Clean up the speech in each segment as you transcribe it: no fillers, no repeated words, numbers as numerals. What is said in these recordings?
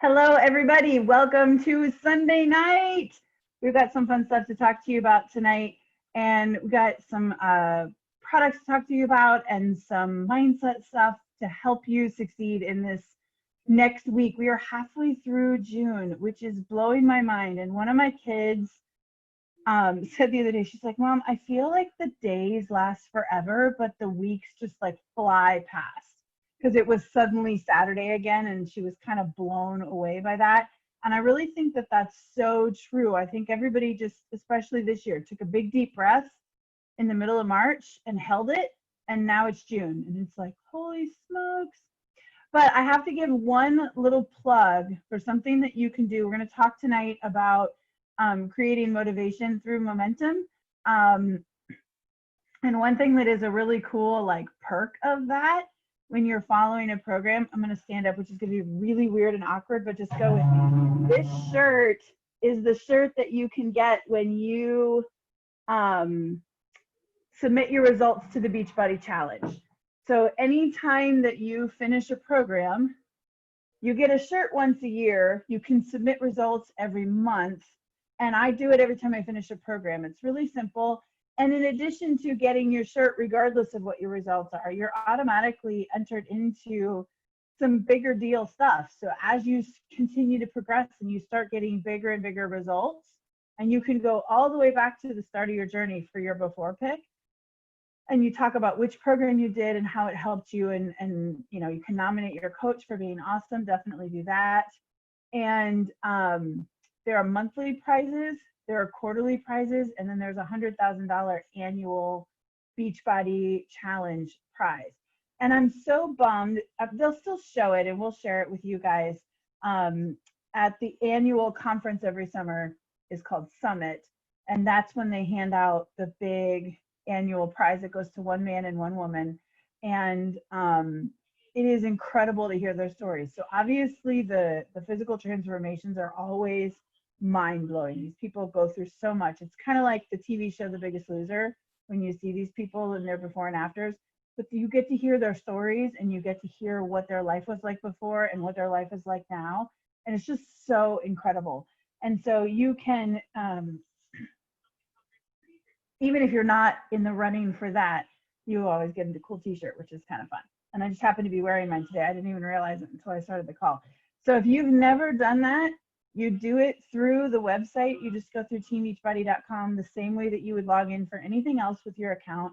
Hello, everybody. Welcome to Sunday night. We've got some fun stuff to talk to you about tonight, and we've got some products to talk to you about and some mindset stuff to help you succeed in this next week. We are halfway through June, which is blowing my mind. And one of my kids said the other day, she's like, Mom, I feel like the days last forever, but the weeks just like fly past because it was suddenly Saturday again, and she was kind of blown away by that. And I really think that that's so true. I think everybody just, especially this year, took a big deep breath in the middle of March and held it, and now it's June, and it's like, holy smokes. But I have to give one little plug for something that you can do. We're going to talk tonight about creating motivation through momentum. And one thing that is a really cool like perk of that when you're following a program, I'm going to stand up, which is going to be really weird and awkward, but just go with me. This shirt is the shirt that you can get when you submit your results to the Beachbody Challenge. So anytime that you finish a program, you get a shirt once a year. You can submit results every month. And I do it every time I finish a program. It's really simple. And in addition to getting your shirt, regardless of what your results are, you're automatically entered into some bigger deal stuff. So as you continue to progress and you start getting bigger and bigger results, and you can go all the way back to the start of your journey for your before pick, and you talk about which program you did and how it helped you, and you know, you can nominate your coach for being awesome. Definitely do that. And there are monthly prizes, there are quarterly prizes, and then there's a $100,000 annual Beachbody Challenge prize. And I'm so bummed. They'll still show it, and we'll share it with you guys. At the annual conference every summer is called Summit, and that's when they hand out the big annual prize that goes to one man and one woman. And it is incredible to hear their stories. So obviously the physical transformations are always mind-blowing. These people go through so much. It's kind of like the TV show The Biggest Loser, when you see these people and their before and afters, but you get to hear their stories and you get to hear what their life was like before and what their life is like now. And it's just so incredible. And so you can, even if you're not in the running for that, you always get a cool t-shirt, which is kind of fun. And I just happen to be wearing mine today. I didn't even realize it until I started the call. So if you've never done that, you do it through the website. You just go through teambeachbody.com the same way that you would log in for anything else with your account.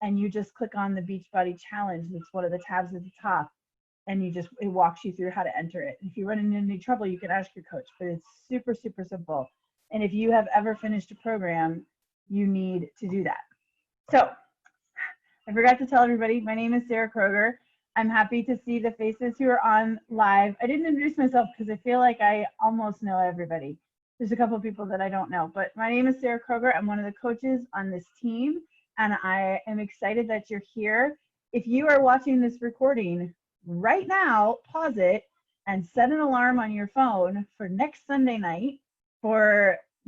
And you just click on the Beachbody Challenge. It's one of the tabs at the top. And it walks you through how to enter it. If you run into any trouble, you can ask your coach, but it's super, super simple. And if you have ever finished a program, you need to do that. So I forgot to tell everybody, my name is Sarah Kroger. I'm happy to see the faces who are on live. I didn't introduce myself because I feel like I almost know everybody. There's a couple of people that I don't know, but my name is Sarah Kroger. I'm one of the coaches on this team, and I am excited that you're here. If you are watching this recording right now, pause it and set an alarm on your phone for next Sunday night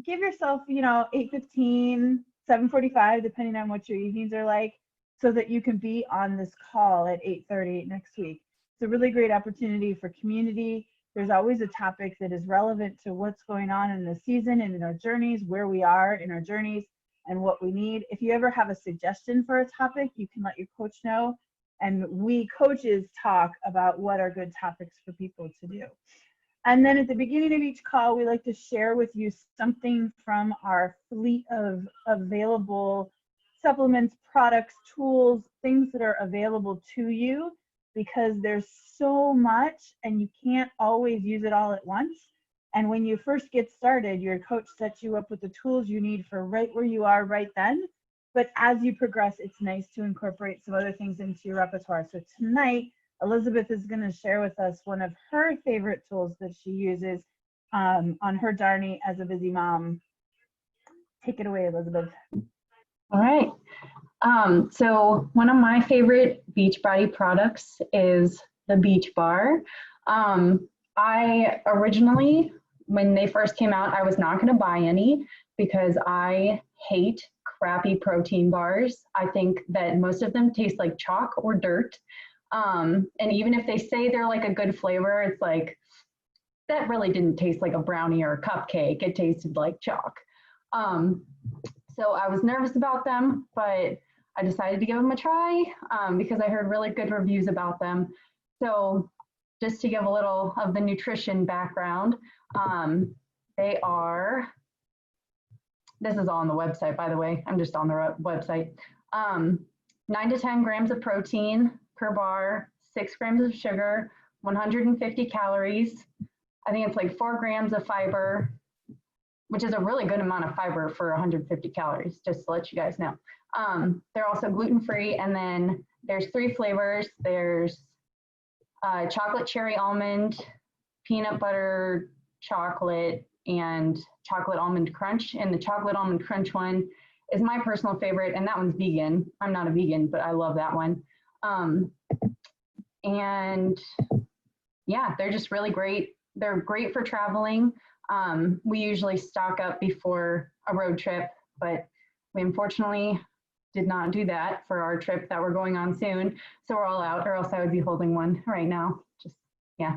give yourself, 8:15, 7:45, depending on what your evenings are like, so that you can be on this call at 8:30 next week. It's a really great opportunity for community. There's always a topic that is relevant to what's going on in the season and in our journeys, where we are in our journeys and what we need. If you ever have a suggestion for a topic, you can let your coach know. And we coaches talk about what are good topics for people to do. And then at the beginning of each call, we like to share with you something from our fleet of available supplements, products, tools, things that are available to you, because there's so much and you can't always use it all at once. And when you first get started, your coach sets you up with the tools you need for right where you are right then. But as you progress, it's nice to incorporate some other things into your repertoire. So tonight, Elizabeth is going to share with us one of her favorite tools that she uses on her journey as a busy mom. Take it away, Elizabeth. All right. So one of my favorite Beachbody products is the Beach Bar. I originally, when they first came out, I was not going to buy any because I hate crappy protein bars. I think that most of them taste like chalk or dirt. And even if they say they're like a good flavor, it's like that really didn't taste like a brownie or a cupcake. It tasted like chalk. So I was nervous about them, but I decided to give them a try because I heard really good reviews about them. So just to give a little of the nutrition background, they are, this is all on the website, by the way. I'm just on the website. 9 to 10 grams of protein per bar, 6 grams of sugar, 150 calories. I think it's like 4 grams of fiber, which is a really good amount of fiber for 150 calories, just to let you guys know. They're also gluten-free, and then there's 3 flavors. There's chocolate cherry almond, peanut butter chocolate, and chocolate almond crunch. And the chocolate almond crunch one is my personal favorite, and that one's vegan. I'm not a vegan, but I love that one. And yeah, they're just really great. They're great for traveling. We usually stock up before a road trip, but we unfortunately did not do that for our trip that we're going on soon. So we're all out, or else I would be holding one right now. Just, yeah.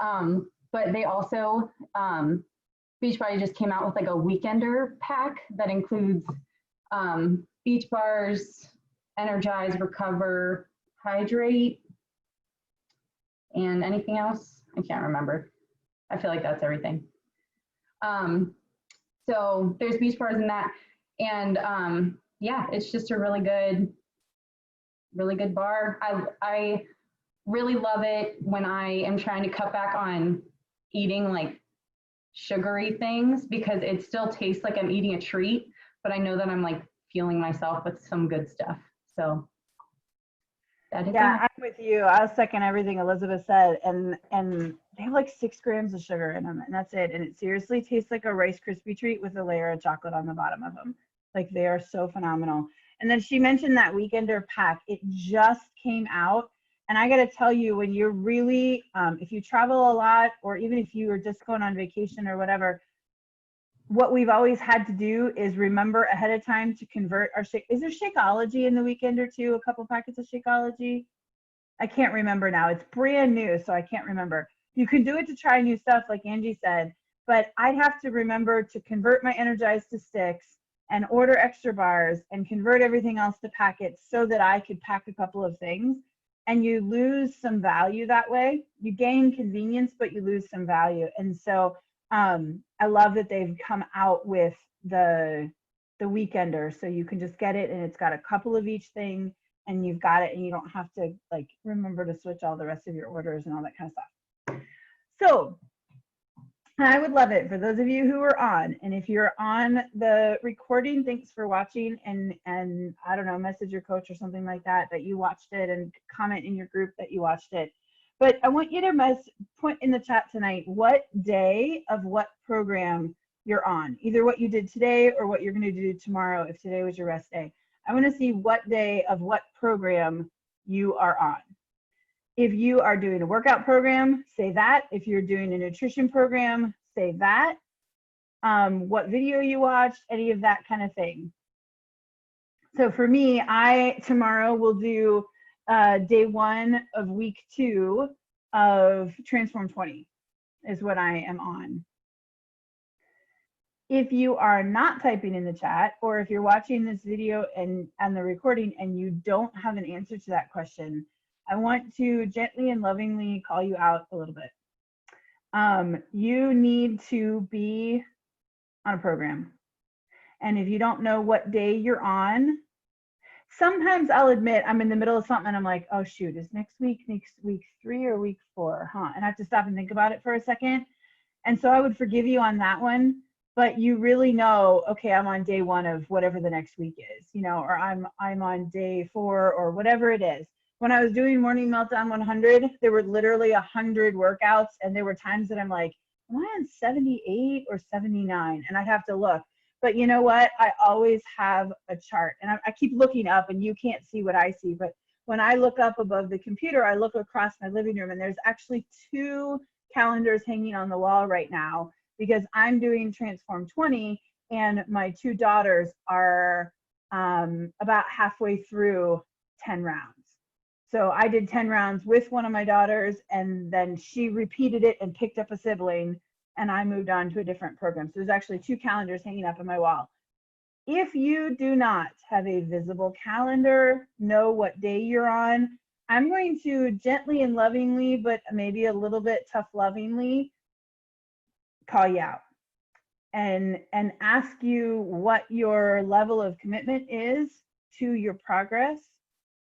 But they also, Beachbody just came out with like a weekender pack that includes beach bars, energize, recover, hydrate, and anything else. I can't remember. I feel like that's everything. So there's beach bars in that. And yeah, it's just a really good bar. I really love it when I am trying to cut back on eating like sugary things, because it still tastes like I'm eating a treat, but I know that I'm like fueling myself with some good stuff. So that is yeah, I'm with you. I'll second everything Elizabeth said. And they have like 6 grams of sugar in them, and that's it. And it seriously tastes like a Rice Krispie treat with a layer of chocolate on the bottom of them. Like, they are so phenomenal. And then she mentioned that weekender pack. It just came out. And I got to tell you, when you're really, if you travel a lot, or even if you are just going on vacation or whatever, what we've always had to do is remember ahead of time to convert our shake. Is there Shakeology in the weekender too? A couple packets of Shakeology? I can't remember now. It's brand new, so I can't remember. You can do it to try new stuff, like Angie said, but I'd have to remember to convert my Energize to sticks and order extra bars and convert everything else to packets so that I could pack a couple of things. And you lose some value that way. You gain convenience, but you lose some value. And so I love that they've come out with the weekender, so you can just get it and it's got a couple of each thing, and you've got it, and you don't have to like remember to switch all the rest of your orders and all that kind of stuff. So I would love it for those of you who are on, and if you're on the recording, thanks for watching, and I don't know, message your coach or something like that you watched it, and comment in your group that you watched it. But I want you to put in the chat tonight what day of what program you're on, either what you did today or what you're going to do tomorrow if today was your rest day. I want to see what day of what program you are on. If you are doing a workout program, say that. If you're doing a nutrition program, say that. What video you watched, any of that kind of thing. So for me, tomorrow will do day 1 of week 2 of Transform 20 is what I am on. If you are not typing in the chat, or if you're watching this video and the recording and you don't have an answer to that question, I want to gently and lovingly call you out a little bit. You need to be on a program. And if you don't know what day you're on, sometimes I'll admit I'm in the middle of something and I'm like, oh shoot, is next week 3 or week 4, huh? And I have to stop and think about it for a second. And so I would forgive you on that one, but you really know, okay, I'm on day 1 of whatever the next week is, or I'm on day 4 or whatever it is. When I was doing Morning Meltdown 100, there were literally 100 workouts, and there were times that I'm like, am I on 78 or 79? And I'd have to look. But you know what? I always have a chart, and I keep looking up, and you can't see what I see. But when I look up above the computer, I look across my living room, and there's actually 2 calendars hanging on the wall right now, because I'm doing Transform 20, and my 2 daughters are about halfway through 10 rounds. So I did 10 rounds with one of my daughters, and then she repeated it and picked up a sibling, and I moved on to a different program. So there's actually 2 calendars hanging up on my wall. If you do not have a visible calendar, know what day you're on, I'm going to gently and lovingly, but maybe a little bit tough lovingly, call you out and ask you what your level of commitment is to your progress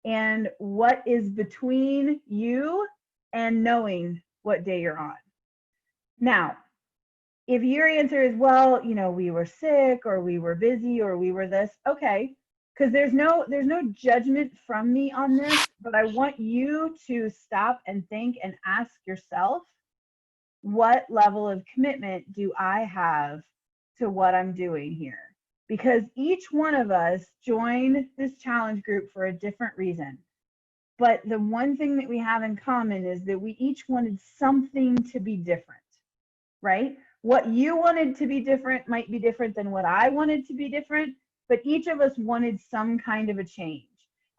and what is between you and knowing what day you're on. Now, if your answer is, well, you know, we were sick or we were busy or we were this, okay, because there's no judgment from me on this, but I want you to stop and think and ask yourself, what level of commitment do I have to what I'm doing here? Because each one of us joined this challenge group for a different reason. But the one thing that we have in common is that we each wanted something to be different, right? What you wanted to be different might be different than what I wanted to be different, but each of us wanted some kind of a change.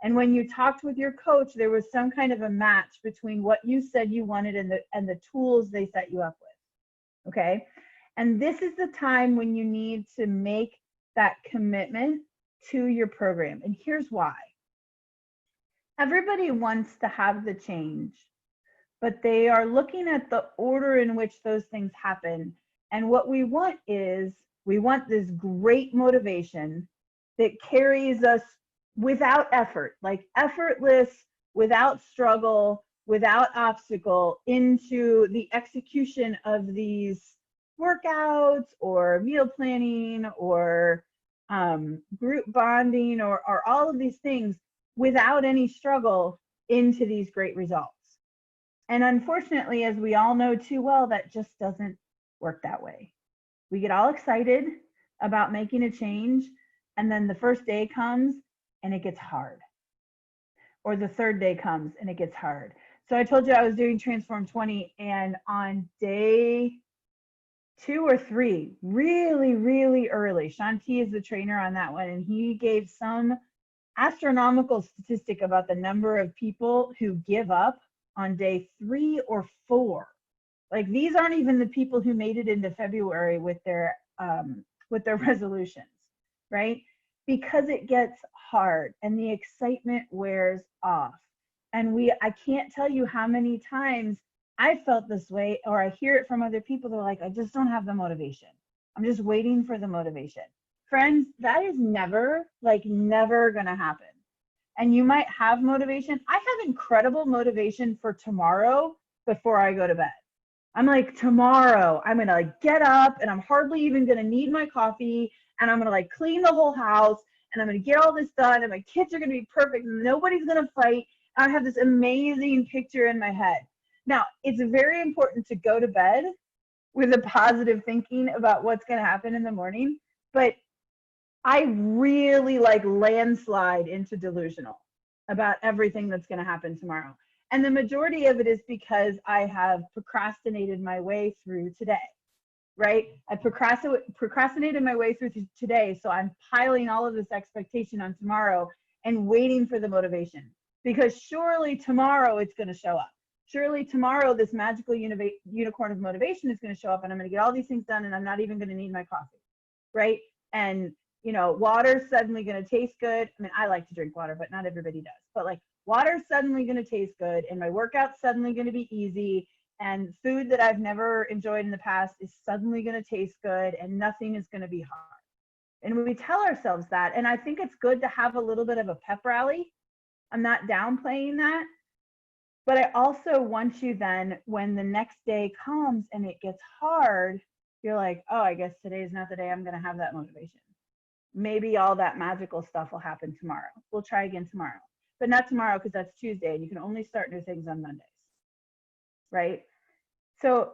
And when you talked with your coach, there was some kind of a match between what you said you wanted and the tools they set you up with, okay? And this is the time when you need to make that commitment to your program. And here's why. Everybody wants to have the change, but they are looking at the order in which those things happen. And what we want is, we want this great motivation that carries us without effort, like effortless, without struggle, without obstacle, into the execution of these workouts or meal planning or group bonding or all of these things without any struggle into these great results. And unfortunately, as we all know too well, that just doesn't work that way. We get all excited about making a change, and then the first day comes and it gets hard. Or the third day comes and it gets hard. So I told you I was doing Transform 20, and on day 2 or 3, really, really early, Shanti is the trainer on that one, and he gave some astronomical statistic about the number of people who give up on day 3 or 4. Like, these aren't even the people who made it into February with their resolutions, right? Because it gets hard and the excitement wears off. And I can't tell you how many times I felt this way, or I hear it from other people. They're like, I just don't have the motivation. I'm just waiting for the motivation. Friends, that is never gonna happen. And you might have motivation. I have incredible motivation for tomorrow before I go to bed. I'm like, tomorrow I'm gonna like get up and I'm hardly even gonna need my coffee, and I'm gonna like clean the whole house, and I'm gonna get all this done, and my kids are gonna be perfect and nobody's gonna fight. And I have this amazing picture in my head. Now, it's very important to go to bed with a positive thinking about what's gonna happen in the morning, but I really like landslide into delusional about everything that's going to happen tomorrow. And the majority of it is because I have procrastinated my way through today, right? I procrastinated my way through today. So I'm piling all of this expectation on tomorrow and waiting for the motivation, because surely tomorrow it's going to show up. Surely tomorrow this magical unicorn of motivation is going to show up, and I'm going to get all these things done, and I'm not even going to need my coffee, right? And you know, water's suddenly going to taste good. I mean, I like to drink water, but not everybody does. But like, water's suddenly going to taste good, and my workout's suddenly going to be easy, and food that I've never enjoyed in the past is suddenly going to taste good, and nothing is going to be hard. And we tell ourselves that, and I think it's good to have a little bit of a pep rally. I'm not downplaying that, but I also want you then, when the next day comes and it gets hard, you're like, oh, I guess today's not the day I'm going to have that motivation. Maybe all that magical stuff will happen tomorrow. We'll try again tomorrow, but not tomorrow because that's Tuesday and you can only start new things on Mondays, right? So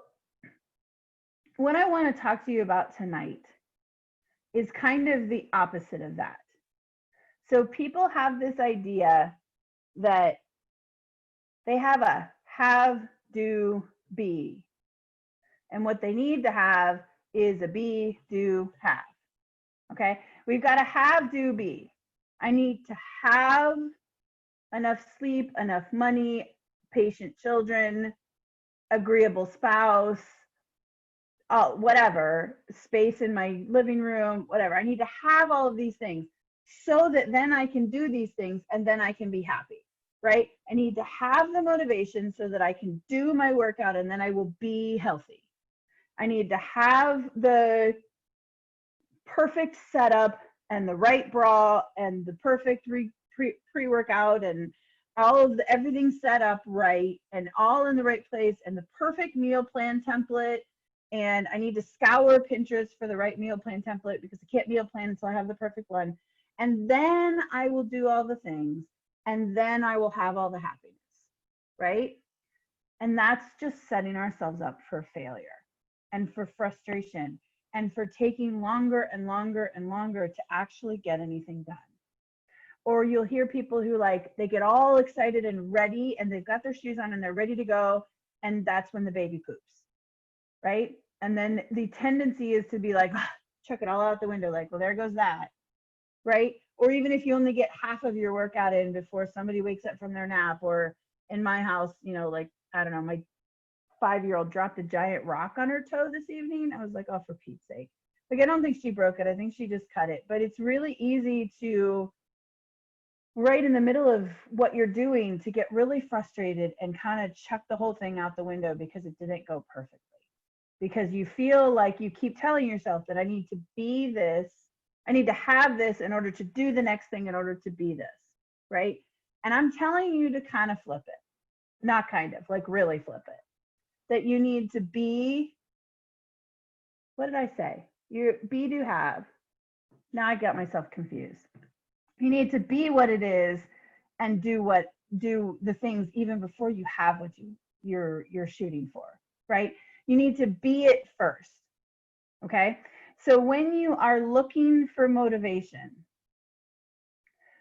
what I want to talk to you about tonight is kind of the opposite of that. So people have this idea that they have a have, do, be. And what they need to have is a be, do, have. Okay, we've got to have, do, be. I need to have enough sleep, enough money, patient children, agreeable spouse, whatever, space in my living room, whatever. I need to have all of these things so that then I can do these things and then I can be happy, right? I need to have the motivation so that I can do my workout and then I will be healthy. I need to have the perfect setup and the right bra and the perfect pre-workout and all of the everything set up right and all in the right place and the perfect meal plan template. And I need to scour Pinterest for the right meal plan template because I can't meal plan until I have the perfect one. And then I will do all the things and then I will have all the happiness, right? And that's just setting ourselves up for failure and for frustration and for taking longer and longer and longer to actually get anything done. Or you'll hear people who like, they get all excited and ready and they've got their shoes on and they're ready to go. And that's when the baby poops, right? And then the tendency is to be like, oh, chuck it all out the window. Like, well, there goes that, right? Or even if you only get half of your workout in before somebody wakes up from their nap, or in my house, you know, like, I don't know, my 5-year-old dropped a giant rock on her toe this evening. I was like, oh, for Pete's sake. Like, I don't think she broke it. I think she just cut it. But it's really easy to, right in the middle of what you're doing, to get really frustrated and kind of chuck the whole thing out the window because it didn't go perfectly. Because you feel like you keep telling yourself that I need to be this, I need to have this in order to do the next thing in order to be this, right? And I'm telling you to kind of flip it. Not kind of, like really flip it. That you need to be, what did I say? You be to have. Now I got myself confused. You need to be what it is and do the things even before you have what you're shooting for, right? You need to be it first. Okay? So when you are looking for motivation,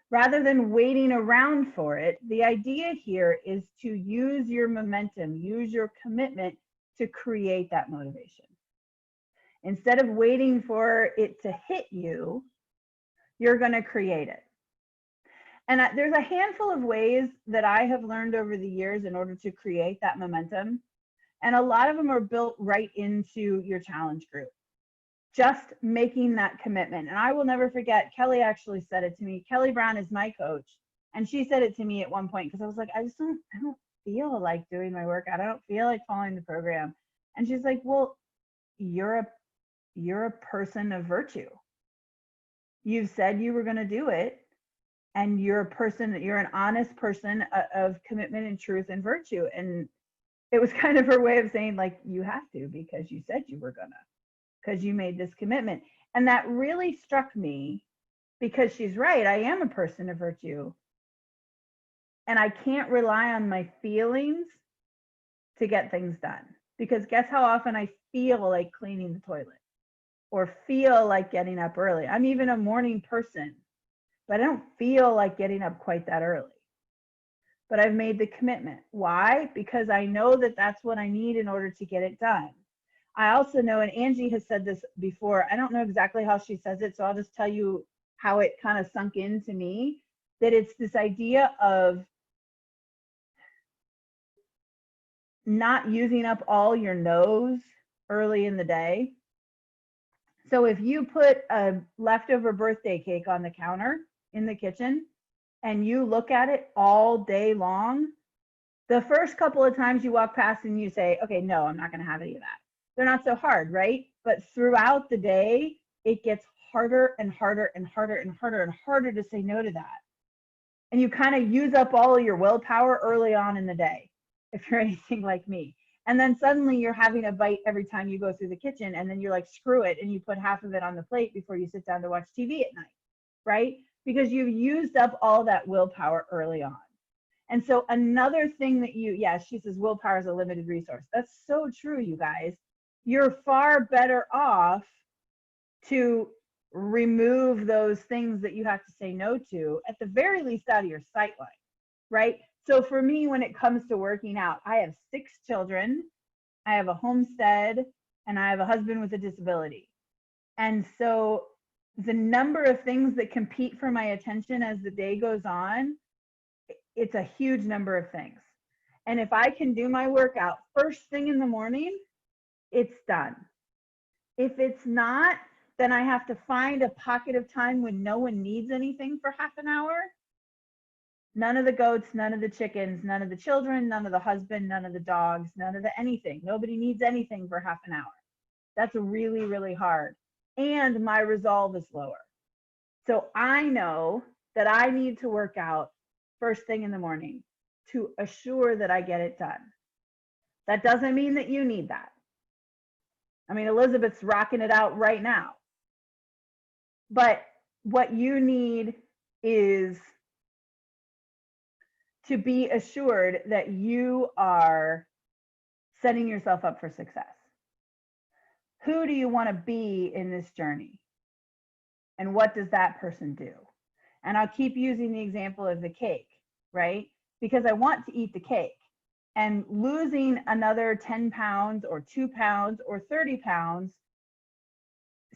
rather than waiting around for it, the idea here is to use your momentum, use your commitment to create that motivation. Instead of waiting for it to hit you, you're going to create it. And there's a handful of ways that I have learned over the years in order to create that momentum. And a lot of them are built right into your challenge group. Just making that commitment. And I will never forget, Kelly actually said it to me. Kelly Brown is my coach. And she said it to me at one point because I was like, I don't feel like doing my workout. I don't feel like following the program. And she's like, well, you're a person of virtue. You've said you were going to do it. And you're a person, you're an honest person of commitment and truth and virtue. And it was kind of her way of saying, like, you have to because you said you were gonna, because you made this commitment. And that really struck me because she's right. I am a person of virtue. And I can't rely on my feelings to get things done. Because guess how often I feel like cleaning the toilet or feel like getting up early. I'm even a morning person, but I don't feel like getting up quite that early. But I've made the commitment. Why? Because I know that that's what I need in order to get it done. I also know, and Angie has said this before, I don't know exactly how she says it, so I'll just tell you how it kind of sunk into me, that it's this idea of not using up all your no's early in the day. So if you put a leftover birthday cake on the counter in the kitchen and you look at it all day long, the first couple of times you walk past and you say, okay, no, I'm not going to have any of that. They're not so hard, right? But throughout the day, it gets harder and harder and harder and harder and harder to say no to that. And you kind of use up all of your willpower early on in the day, if you're anything like me. And then suddenly you're having a bite every time you go through the kitchen, and then you're like, screw it, and you put half of it on the plate before you sit down to watch TV at night, right? Because you've used up all that willpower early on. And so another thing that she says willpower is a limited resource. That's so true, you guys. You're far better off to remove those things that you have to say no to, at the very least out of your sight line, right? So for me, when it comes to working out, I have 6 children, I have a homestead, and I have a husband with a disability. And so the number of things that compete for my attention as the day goes on it's a huge number of things. And if I can do my workout first thing in the morning, it's done. If it's not, then I have to find a pocket of time when no one needs anything for half an hour. None of the goats, none of the chickens, none of the children, none of the husband, none of the dogs, none of the anything. Nobody needs anything for half an hour. That's really, really hard. And my resolve is lower. So I know that I need to work out first thing in the morning to assure that I get it done. That doesn't mean that you need that. I mean, Elizabeth's rocking it out right now. But what you need is to be assured that you are setting yourself up for success. Who do you want to be in this journey? And what does that person do? And I'll keep using the example of the cake, right? Because I want to eat the cake. And losing another 10 pounds or 2 pounds or 30 pounds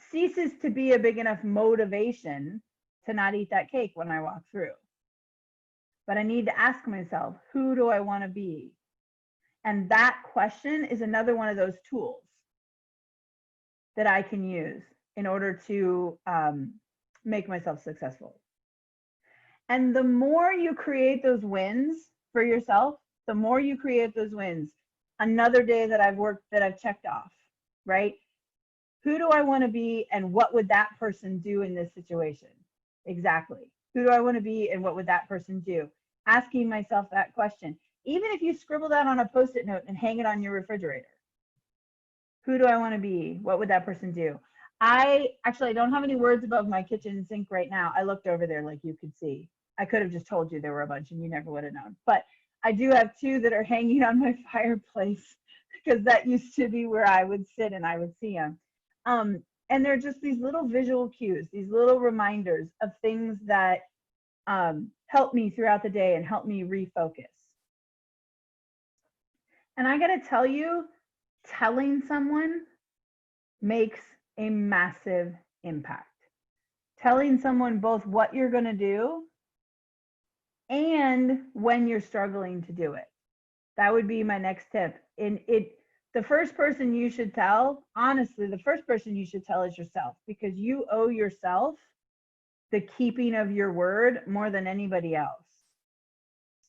ceases to be a big enough motivation to not eat that cake when I walk through. But I need to ask myself, who do I want to be? And that question is another one of those tools that I can use in order to make myself successful. And the more you create those wins for yourself, the more you create those wins. Another day that I've worked, that I've checked off, right? Who do I want to be and what would that person do in this situation? Exactly. Who do I want to be and what would that person do? Asking myself that question. Even if you scribble that on a Post-it note and hang it on your refrigerator. Who do I want to be? What would that person do? I don't have any words above my kitchen sink right now. I looked over there like you could see. I could have just told you there were a bunch and you never would have known. But I do have 2 that are hanging on my fireplace because that used to be where I would sit and I would see them. And they're just these little visual cues, these little reminders of things that help me throughout the day and help me refocus. And I got to tell you, telling someone makes a massive impact. Telling someone both what you're going to do and when you're struggling to do it. That would be my next tip. The first person you should tell, honestly, the first person you should tell is yourself, because you owe yourself the keeping of your word more than anybody else.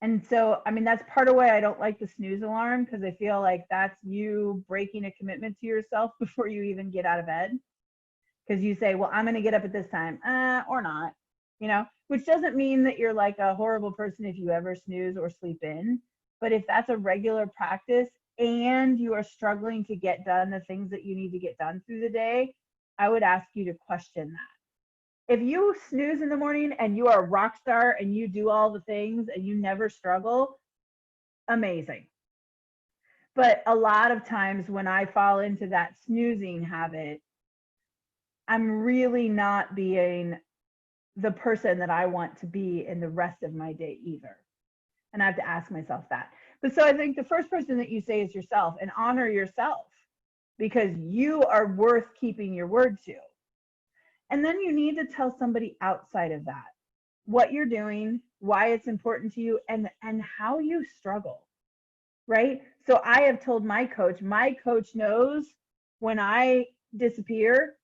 And so, I mean, that's part of why I don't like the snooze alarm, because I feel like that's you breaking a commitment to yourself before you even get out of bed. Because you say, well, I'm going to get up at this time, or not, which doesn't mean that you're like a horrible person if you ever snooze or sleep in. But if that's a regular practice and you are struggling to get done the things that you need to get done through the day, I would ask you to question that. If you snooze in the morning and you are a rock star and you do all the things and you never struggle, amazing. But a lot of times when I fall into that snoozing habit, I'm really not being the person that I want to be in the rest of my day either. And I have to ask myself that. But so I think the first person that you say is yourself, and honor yourself, because you are worth keeping your word to. And then you need to tell somebody outside of that what you're doing, why it's important to you, and how you struggle, right? So I have told my coach knows when I disappear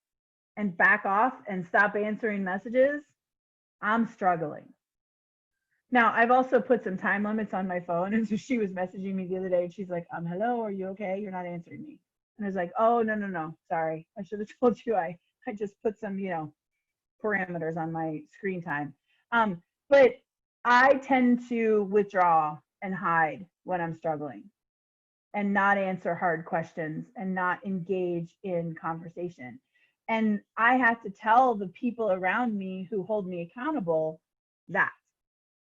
and back off and stop answering messages, I'm struggling. Now, I've also put some time limits on my phone. And so she was messaging me the other day and she's like, hello, are you okay? You're not answering me. And I was like, oh, no. Sorry. I should have told you I just put some, parameters on my screen time. But I tend to withdraw and hide when I'm struggling and not answer hard questions and not engage in conversation. And I have to tell the people around me who hold me accountable that,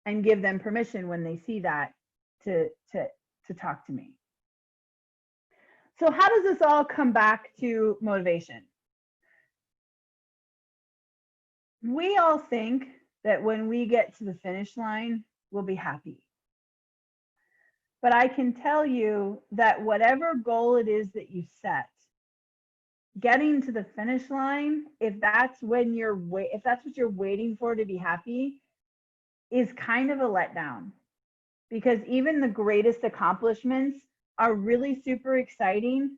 and give them permission when they see that to talk to me. So how does this all come back to motivation? We all think that when we get to the finish line, we'll be happy. But I can tell you that whatever goal it is that you set, getting to the finish line, if that's what you're waiting for to be happy, is kind of a letdown. because even the greatest accomplishments are really super exciting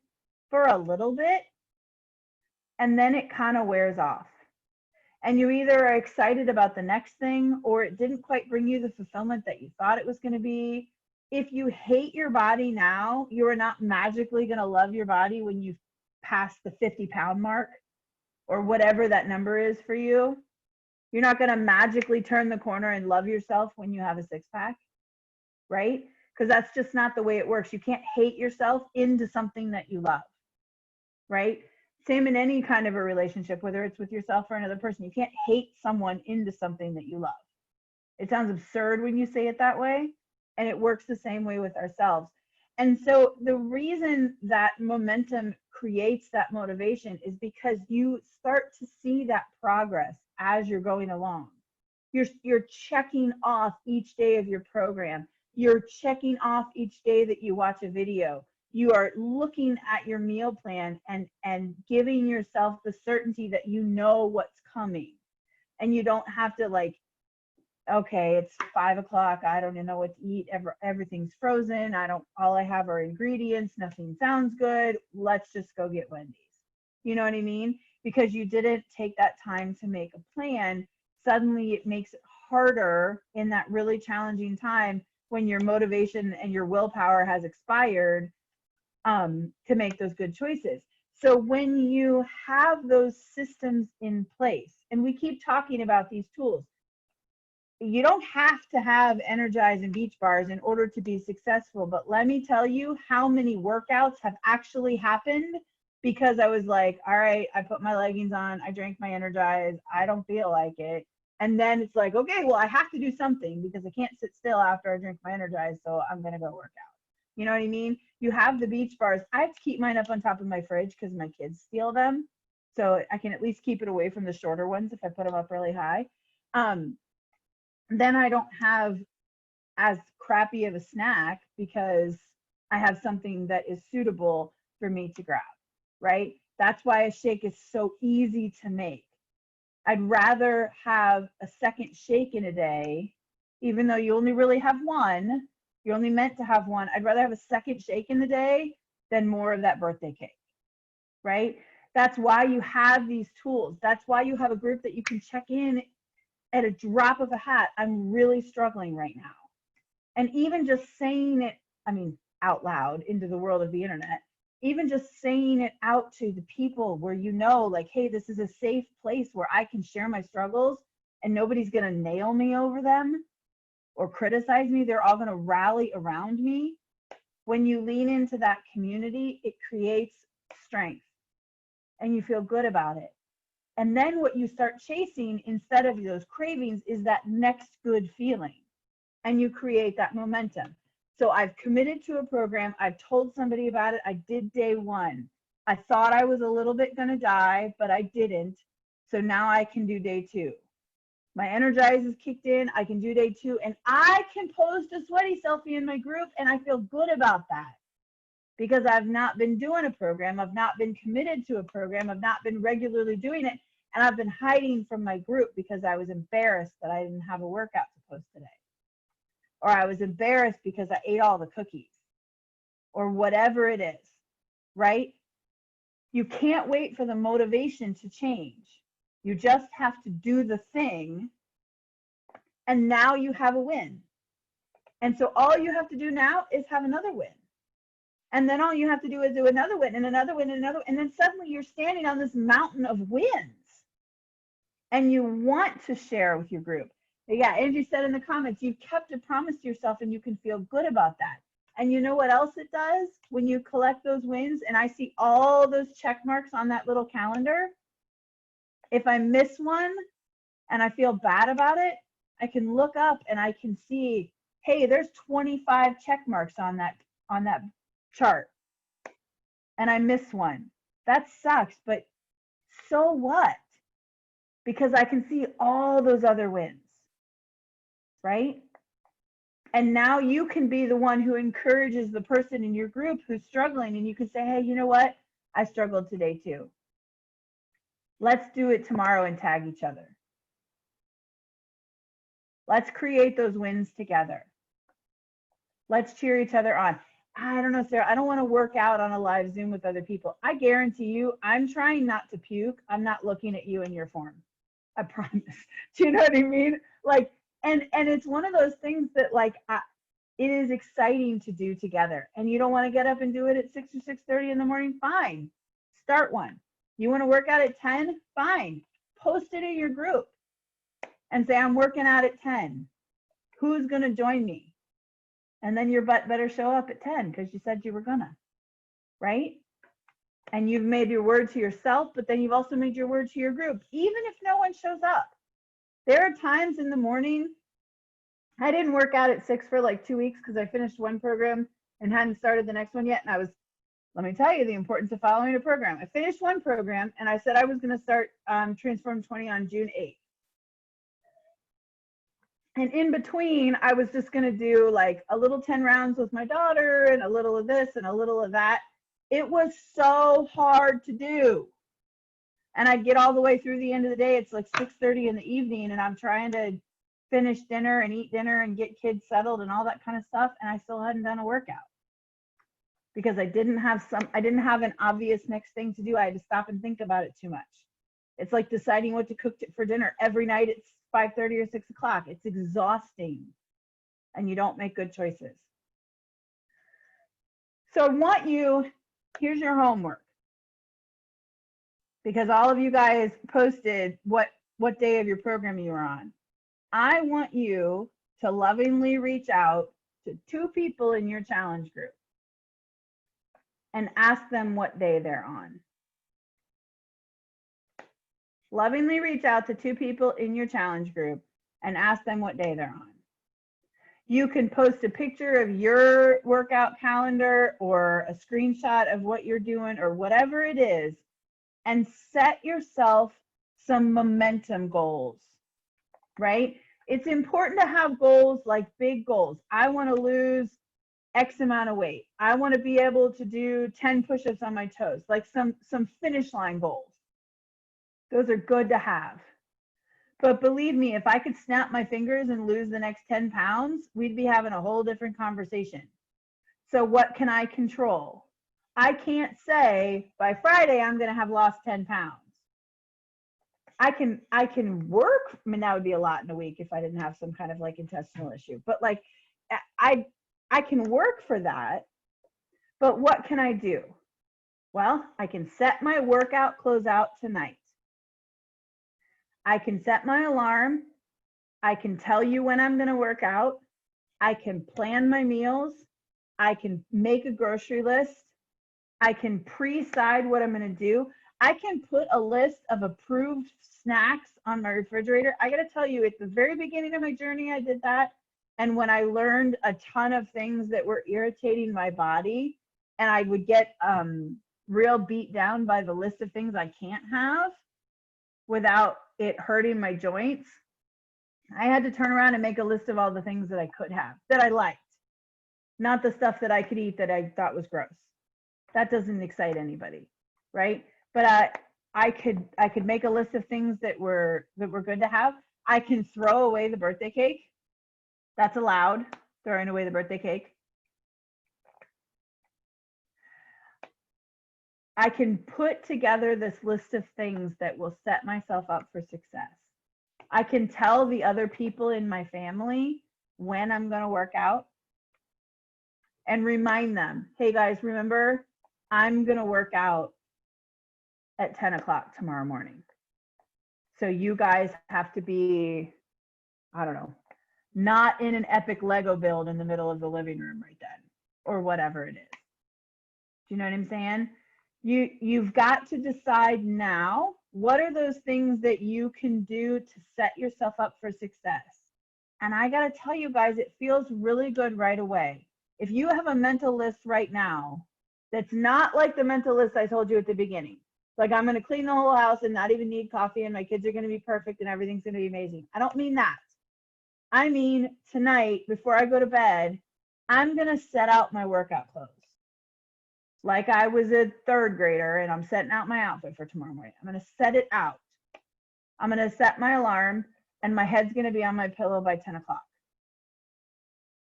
for a little bit, and then it kind of wears off. And you either are excited about the next thing, or it didn't quite bring you the fulfillment that you thought it was going to be. If you hate your body now, you are not magically going to love your body when you pass the 50-pound mark or whatever that number is for you. You're not going to magically turn the corner and love yourself when you have a six-pack, right? Because that's just not the way it works. You can't hate yourself into something that you love, right? Same in any kind of a relationship, whether it's with yourself or another person. You can't hate someone into something that you love. It sounds absurd when you say it that way, and it works the same way with ourselves. And so the reason that momentum creates that motivation is because you start to see that progress as you're going along. You're checking off each day of your program. You're checking off each day that you watch a video. You are looking at your meal plan and giving yourself the certainty that you know what's coming. And you don't have to like, okay, it's 5 o'clock. I don't even know what to eat. Everything's frozen. All I have are ingredients. Nothing sounds good. Let's just go get Wendy's. You know what I mean? Because you didn't take that time to make a plan. Suddenly it makes it harder in that really challenging time when your motivation and your willpower has expired to make those good choices. So when you have those systems in place, and we keep talking about these tools, you don't have to have Energize and Beach Bars in order to be successful. But let me tell you how many workouts have actually happened because I was like, all right, I put my leggings on, I drank my Energize, I don't feel like it. And then it's like, okay, well, I have to do something because I can't sit still after I drink my Energize, so I'm going to go work out. You know what I mean? You have the Beach Bars. I have to keep mine up on top of my fridge because my kids steal them. So I can at least keep it away from the shorter ones if I put them up really high. Then I don't have as crappy of a snack because I have something that is suitable for me to grab, right? That's why a shake is so easy to make. I'd rather have a second shake in a day, even though you only really have one, you're only meant to have one. I'd rather have a second shake in the day than more of that birthday cake, right? That's why you have these tools. That's why you have a group that you can check in at a drop of a hat. I'm really struggling right now. And even just saying it, out loud into the world of the internet, even just saying it out to the people where you know, like, hey, this is a safe place where I can share my struggles and nobody's going to nail me over them or criticize me. They're all going to rally around me. When you lean into that community, it creates strength and you feel good about it. And then what you start chasing instead of those cravings is that next good feeling. And you create that momentum. So I've committed to a program. I've told somebody about it. I did day one. I thought I was a little bit going to die, but I didn't. So now I can do day two. My Energize is kicked in. I can do day two. And I can post a sweaty selfie in my group. And I feel good about that because I've not been doing a program. I've not been committed to a program. I've not been regularly doing it. And I've been hiding from my group because I was embarrassed that I didn't have a workout to post today. Or I was embarrassed because I ate all the cookies. Or whatever it is, right? You can't wait for the motivation to change. You just have to do the thing. And now you have a win. And so all you have to do now is have another win. And then all you have to do is do another win and another win and another. And then suddenly you're standing on this mountain of wins. And you want to share with your group. Yeah, Angie said in the comments, you've kept a promise to yourself and you can feel good about that. And you know what else it does when you collect those wins? And I see all those check marks on that little calendar. If I miss one and I feel bad about it, I can look up and I can see, hey, there's 25 check marks on that chart. And I miss one. That sucks, but so what? Because I can see all those other wins, right? And now you can be the one who encourages the person in your group who's struggling, and you can say, hey, you know what? I struggled today too. Let's do it tomorrow and tag each other. Let's create those wins together. Let's cheer each other on. I don't know, Sarah, I don't want to work out on a live Zoom with other people. I guarantee you, I'm trying not to puke. I'm not looking at you in your form. I promise. Do you know what I mean? Like, and it's one of those things that like, it is exciting to do together. And you don't want to get up and do it at 6 or 6:30 in the morning? Fine. Start one. You want to work out at 10? Fine. Post it in your group and say, I'm working out at 10. Who's going to join me? And then your butt better show up at 10 because you said you were gonna, right? And you've made your word to yourself, but then you've also made your word to your group, even if no one shows up. There are times in the morning, I didn't work out at 6 for like 2 weeks because I finished one program and hadn't started the next one yet. And I was, let me tell you the importance of following a program. I finished one program and I said I was gonna start Transform 20 on June 8th. And in between, I was just going to do like a little 10 rounds with my daughter and a little of this and a little of that. It was so hard to do. And I'd get all the way through the end of the day. It's like 6:30 in the evening and I'm trying to finish dinner and eat dinner and get kids settled and all that kind of stuff. And I still hadn't done a workout because I didn't have an obvious next thing to do. I had to stop and think about it too much. It's like deciding what to cook for dinner every night. It's 5:30 or 6 o'clock. It's exhausting and you don't make good choices. So I want you, here's your homework. Because all of you guys posted what day of your program you were on. I want you to lovingly reach out to 2 people in your challenge group and ask them what day they're on. Lovingly reach out to 2 people in your challenge group and ask them what day they're on. You can post a picture of your workout calendar or a screenshot of what you're doing or whatever it is, and set yourself some momentum goals, right? It's important to have goals like big goals. I want to lose X amount of weight. I want to be able to do 10 push-ups on my toes, like some finish line goals. Those are good to have. But believe me, if I could snap my fingers and lose the next 10 pounds, we'd be having a whole different conversation. So what can I control? I can't say by Friday I'm going to have lost 10 pounds. I can work. I mean, that would be a lot in a week if I didn't have some kind of like intestinal issue. But like, I can work for that. But what can I do? Well, I can set my workout closeout tonight. I can set my alarm. I can tell you when I'm going to work out. I can plan my meals. I can make a grocery list. I can pre-decide what I'm going to do. I can put a list of approved snacks on my refrigerator. I got to tell you, at the very beginning of my journey, I did that. And when I learned a ton of things that were irritating my body, and I would get real beat down by the list of things I can't have without it hurting my joints, I had to turn around and make a list of all the things that I could have, that I liked, not the stuff that I could eat that I thought was gross. That doesn't excite anybody, right? But I could make a list of things that were good to have. I can throw away the birthday cake. That's allowed, throwing away the birthday cake. I can put together this list of things that will set myself up for success. I can tell the other people in my family when I'm going to work out and remind them, hey guys, remember, I'm going to work out at 10 o'clock tomorrow morning. So you guys have to be, I don't know, not in an epic Lego build in the middle of the living room right then, or whatever it is. Do you know what I'm saying? You've got to decide now, what are those things that you can do to set yourself up for success? And I got to tell you guys, it feels really good right away. If you have a mental list right now, that's not like the mental list I told you at the beginning. Like, I'm going to clean the whole house and not even need coffee and my kids are going to be perfect and everything's going to be amazing. I don't mean that. I mean, tonight, before I go to bed, I'm going to set out my workout clothes. Like I was a 3rd grader and I'm setting out my outfit for tomorrow morning. I'm going to set it out. I'm going to set my alarm and my head's going to be on my pillow by 10 o'clock.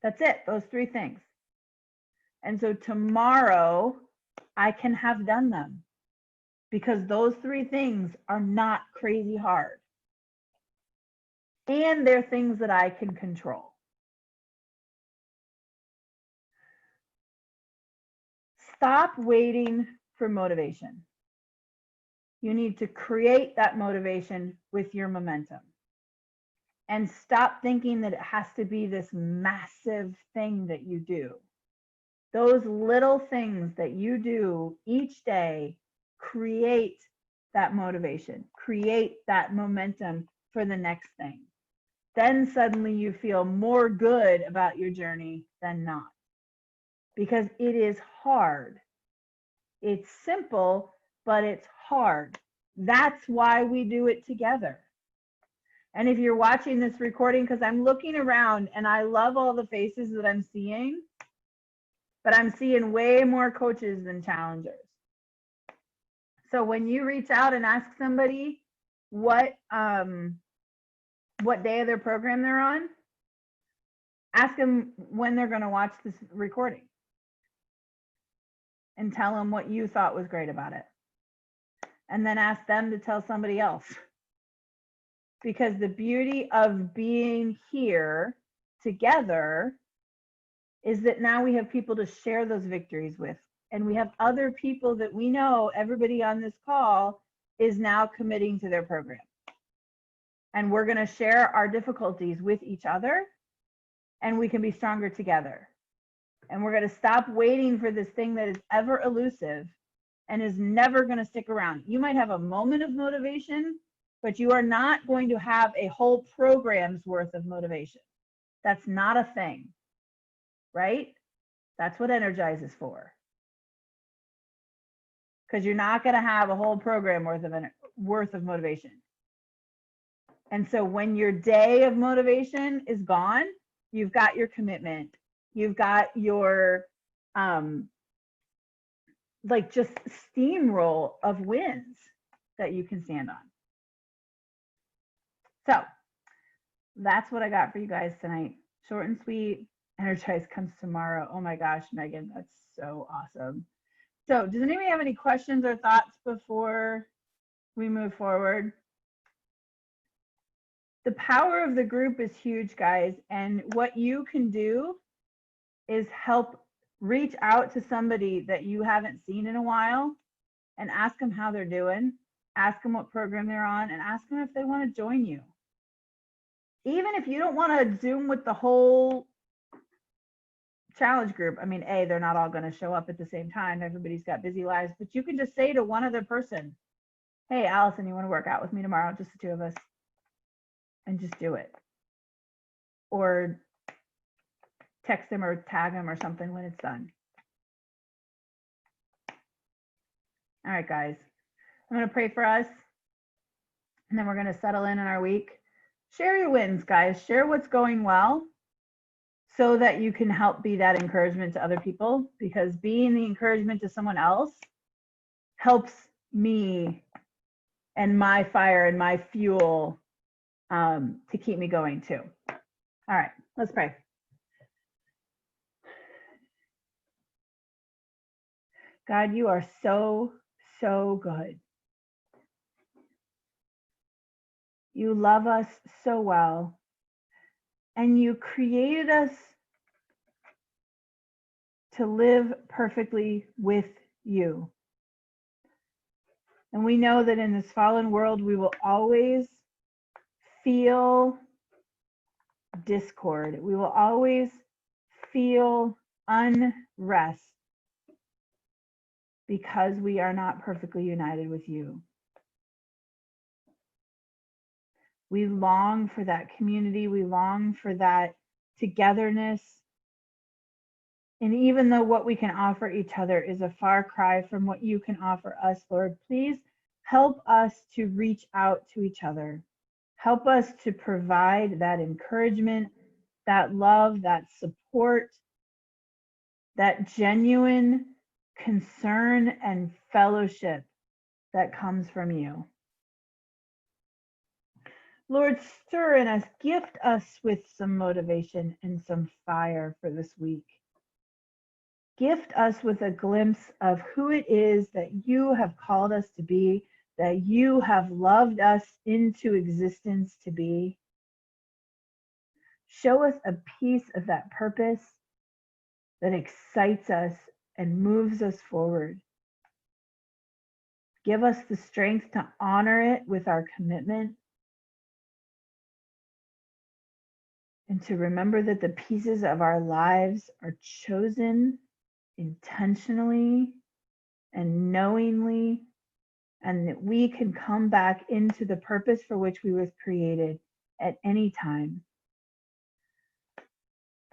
That's it, those 3 things. And so tomorrow I can have done them because those 3 things are not crazy hard. And they're things that I can control. Stop waiting for motivation. You need to create that motivation with your momentum. And stop thinking that it has to be this massive thing that you do. Those little things that you do each day create that motivation, create that momentum for the next thing. Then suddenly you feel more good about your journey than not, because it is hard. It's simple, but it's hard. That's why we do it together. And if you're watching this recording, because I'm looking around and I love all the faces that I'm seeing, but I'm seeing way more coaches than challengers. So when you reach out and ask somebody what day of their program they're on, ask them when they're going to watch this recording and tell them what you thought was great about it. And then ask them to tell somebody else. Because the beauty of being here together is that now we have people to share those victories with. And we have other people that we know, everybody on this call is now committing to their program. And we're going to share our difficulties with each other, and we can be stronger together. And we're going to stop waiting for this thing that is ever elusive and is never going to stick around. You might have a moment of motivation, but you are not going to have a whole program's worth of motivation. That's not a thing, right? That's what Energize is for. Because you're not going to have a whole program worth of motivation. And so when your day of motivation is gone, you've got your commitment. You've got your like just steamroll of wins that you can stand on. So that's what I got for you guys tonight. Short and sweet. Energize comes tomorrow. Oh my gosh, Megan, that's so awesome. So does anybody have any questions or thoughts before we move forward? The power of the group is huge, guys. And what you can do is help reach out to somebody that you haven't seen in a while and ask them how they're doing. Ask them what program they're on and ask them if they want to join you. Even if you don't want to Zoom with the whole challenge group, I mean, they're not all going to show up at the same time. Everybody's got busy lives, but you can just say to one other person, hey, Allison, you want to work out with me tomorrow? Just the 2 of us. And just do it. Or text them or tag them or something when it's done. All right, guys. I'm going to pray for us, and then we're going to settle in our week. Share your wins, guys. Share what's going well so that you can help be that encouragement to other people, because being the encouragement to someone else helps me and my fire and my fuel to keep me going too. All right, let's pray. God, you are so, so good. You love us so well, and you created us to live perfectly with you. And we know that in this fallen world, we will always feel discord. We will always feel unrest because we are not perfectly united with you. We long for that community. We long for that togetherness. And even though what we can offer each other is a far cry from what you can offer us, Lord, please help us to reach out to each other. Help us to provide that encouragement, that love, that support, that genuine concern and fellowship that comes from you. Lord, stir in us, gift us with some motivation and some fire for this week. gift us with a glimpse of who it is that you have called us to be, that you have loved us into existence to be. Show us a piece of that purpose that excites us and moves us forward. Give us the strength to honor it with our commitment and to remember that the pieces of our lives are chosen intentionally and knowingly, and that we can come back into the purpose for which we was created at any time.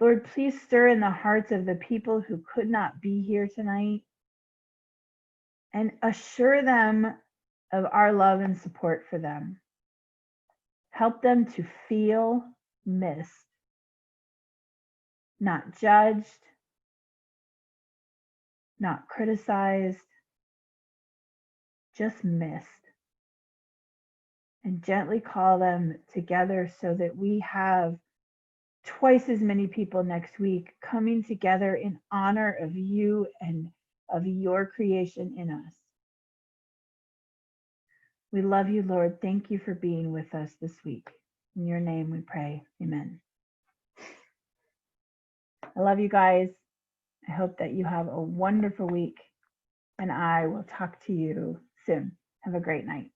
Lord, please stir in the hearts of the people who could not be here tonight and assure them of our love and support for them. Help them to feel missed, not judged, not criticized, just missed. And gently call them together so that we have twice as many people next week coming together in honor of you and of your creation in us. We love you, Lord. Thank you for being with us this week. In your name we pray. Amen. I love you guys. I hope that you have a wonderful week, and I will talk to you soon. Have a great night.